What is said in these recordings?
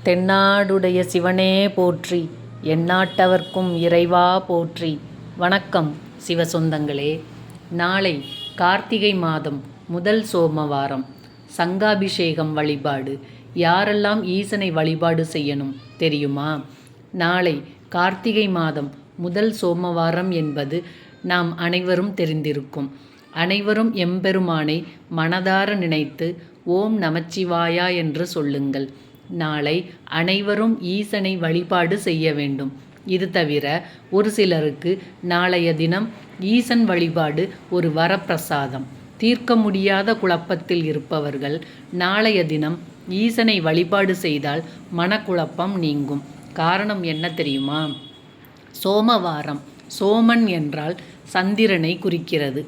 தென்னாடுடைய சிவனே போற்றி, எந்நாட்டவர்க்கும் இறைவா போற்றி. வணக்கம் சிவசொந்தங்களே. நாளை கார்த்திகை மாதம் முதல் சோமவாரம். சங்காபிஷேகம் வழிபாடு. யாரெல்லாம் ஈசனை வழிபாடு செய்யணும் தெரியுமா? நாளை கார்த்திகை மாதம் முதல் சோமவாரம் என்பது நாம் அனைவரும் தெரிந்திருக்கும். அனைவரும் எம்பெருமானை மனதார நினைத்து ஓம் நமச்சிவாயா என்று சொல்லுங்கள். நாளை அனைவரும் ஈசனை வழிபாடு செய்ய வேண்டும். இது தவிர ஒரு சிலருக்கு நாளைய தினம் ஈசன் வழிபாடு ஒரு வரப்பிரசாதம். தீர்க்க முடியாத குழப்பத்தில் இருப்பவர்கள் நாளைய தினம் ஈசனை வழிபாடு செய்தால் மனக்குழப்பம் நீங்கும். காரணம் என்ன தெரியுமா? சோமவாரம். சோமன் என்றால் சந்திரனை குறிக்கிறது.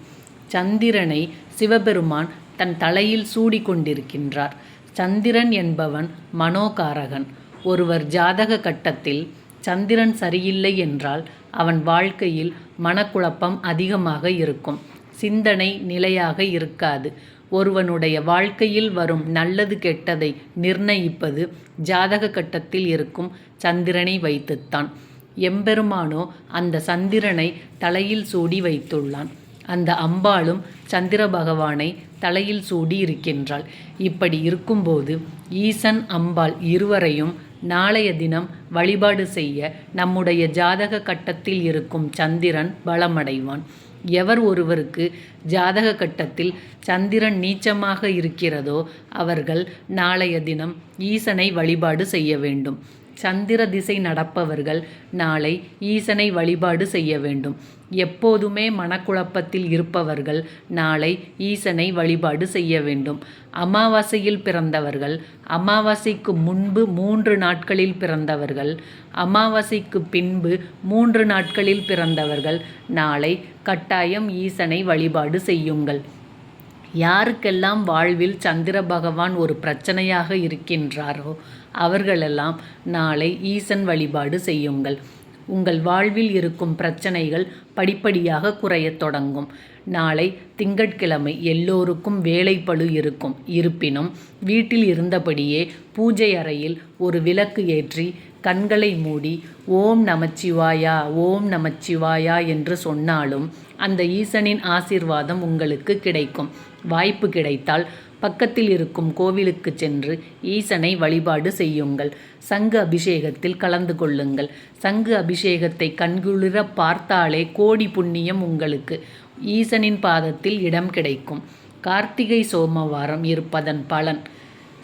சந்திரனை சிவபெருமான் தன் தலையில் சூடிக்கொண்டிருக்கின்றார். சந்திரன் என்பவன் மனோகாரகன். ஒருவர் ஜாதக கட்டத்தில் சந்திரன் சரியில்லை என்றால் அவன் வாழ்க்கையில் மனக்குழப்பம் அதிகமாக இருக்கும். சிந்தனை நிலையாக இருக்காது. ஒருவனுடைய வாழ்க்கையில் வரும் நல்லது கெட்டதை நிர்ணயிப்பது ஜாதக கட்டத்தில் இருக்கும் சந்திரனை வைத்துத்தான். எம்பெருமானோ அந்த சந்திரனை தலையில் சூடி வைத்துள்ளான். அந்த அம்பாளும் சந்திர பகவானை தலையில் சூடி இருக்கின்றாள். இப்படி இருக்கும்போது ஈசன் அம்பாள் இருவரையும் நாளைய தினம் வழிபாடு செய்ய நம்முடைய ஜாதக கட்டத்தில் இருக்கும் சந்திரன் பலமடைவான். எவர் ஒருவருக்கு ஜாதக கட்டத்தில் சந்திரன் நீச்சமாக இருக்கிறதோ அவர்கள் நாளைய தினம் ஈசனை வழிபாடு செய்ய வேண்டும். சந்திர திசை நடப்பவர்கள் நாளை ஈசனை வழிபாடு செய்ய வேண்டும். எப்போதுமே மனக்குழப்பத்தில் இருப்பவர்கள் நாளை ஈசனை வழிபாடு செய்ய வேண்டும். அமாவாசையில் பிறந்தவர்கள், அமாவாசைக்கு முன்பு 3 நாட்களில் பிறந்தவர்கள், அமாவாசைக்கு பின்பு 3 நாட்களில் பிறந்தவர்கள் நாளை கட்டாயம் ஈசனை வழிபாடு செய்யுங்கள். யாருக்கெல்லாம் வாழ்வில் சந்திர பகவான் ஒரு பிரச்சனையாக இருக்கின்றாரோ அவர்களெல்லாம் நாளை ஈசன் வழிபாடு செய்யுங்கள். உங்கள் வாழ்வில் இருக்கும் பிரச்சனைகள் படிப்படியாக குறையத் தொடங்கும். நாளை திங்கட்கிழமை எல்லோருக்கும் வேலைப்பளு இருக்கும். இருப்பினும் வீட்டில் இருந்தபடியே பூஜை அறையில் ஒரு விளக்கு ஏற்றி கண்களை மூடி ஓம் நமச்சிவாயா ஓம் நமச்சிவாயா என்று சொன்னாலும் அந்த ஈசனின் ஆசீர்வாதம் உங்களுக்கு கிடைக்கும். வாய்ப்பு கிடைத்தால் பக்கத்தில் இருக்கும் கோவிலுக்கு சென்று ஈசனை வழிபாடு செய்யுங்கள். சங்கு அபிஷேகத்தில் கலந்து கொள்ளுங்கள். சங்கு அபிஷேகத்தை கண்குளிர பார்த்தாலே கோடி புண்ணியம் உங்களுக்கு. ஈசனின் பாதத்தில் இடம் கிடைக்கும். கார்த்திகை சோமவாரம் இருப்பதன் பலன்.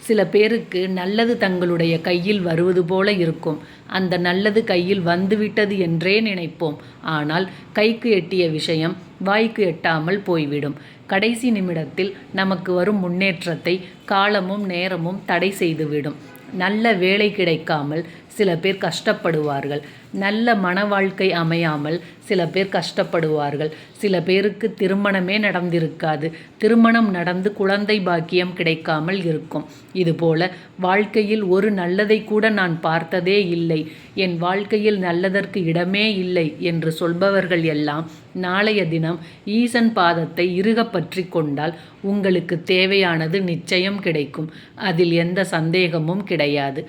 சில பேருக்கு நல்லது தங்களுடைய கையில் வருவது போல இருக்கும். அந்த நல்லது கையில் வந்துவிட்டது என்றே நினைப்போம். ஆனால் கைக்கு எட்டிய விஷயம் வாய்க்கு எட்டாமல் போய்விடும். கடைசி நிமிடத்தில் நமக்கு வரும் முன்னேற்றத்தை காலமும் நேரமும் தடை செய்துவிடும். நல்ல வேலை கிடைக்காமல் சில பேர் கஷ்டப்படுவார்கள். நல்ல மன வாழ்க்கை அமையாமல் சில பேர் கஷ்டப்படுவார்கள். சில பேருக்கு திருமணமே நடந்திருக்காது. திருமணம் நடந்து குழந்தை பாக்கியம் கிடைக்காமல் இருக்கும். இதுபோல வாழ்க்கையில் ஒரு நல்லதை கூட நான் பார்த்ததே இல்லை, என் வாழ்க்கையில் நல்லதற்கு இடமே இல்லை என்று சொல்பவர்கள் எல்லாம் நாளைய தினம் ஈசன் பாதத்தை இறுக பற்றி கொண்டால் உங்களுக்கு தேவையானது நிச்சயம் கிடைக்கும். அதில் எந்த சந்தேகமும் கிடையாது.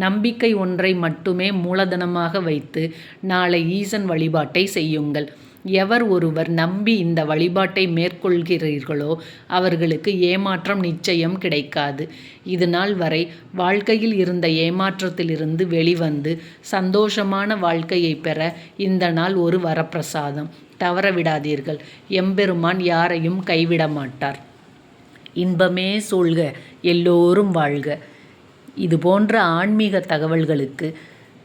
நம்பிக்கை ஒன்றை மட்டுமே மூலதனமாக வைத்து நாளை ஈசன் வழிபாட்டை செய்யுங்கள். எவர் ஒருவர் நம்பி இந்த வழிபாட்டை மேற்கொள்கிறீர்களோ அவர்களுக்கு ஏமாற்றம் நிச்சயம் கிடைக்காது. இது நாள் வரை வாழ்க்கையில் இருந்த ஏமாற்றத்திலிருந்து வெளிவந்து சந்தோஷமான வாழ்க்கையை பெற இந்த நாள் ஒரு வரப்பிரசாதம். தவறவிடாதீர்கள். எம்பெருமான் யாரையும் கைவிட மாட்டார். இன்பமே சூழ்க, எல்லோரும் வாழ்க. இது போன்ற ஆன்மீக தகவல்களுக்கு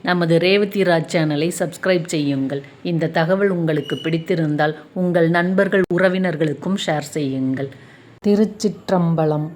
நமது ரேவதி ராஜ் சேனலை சப்ஸ்கிரைப் செய்யுங்கள். இந்த தகவல் உங்களுக்கு பிடித்திருந்தால் உங்கள் நண்பர்கள் உறவினர்களுக்கும் ஷேர் செய்யுங்கள். திருச்சிற்றம்பலம்.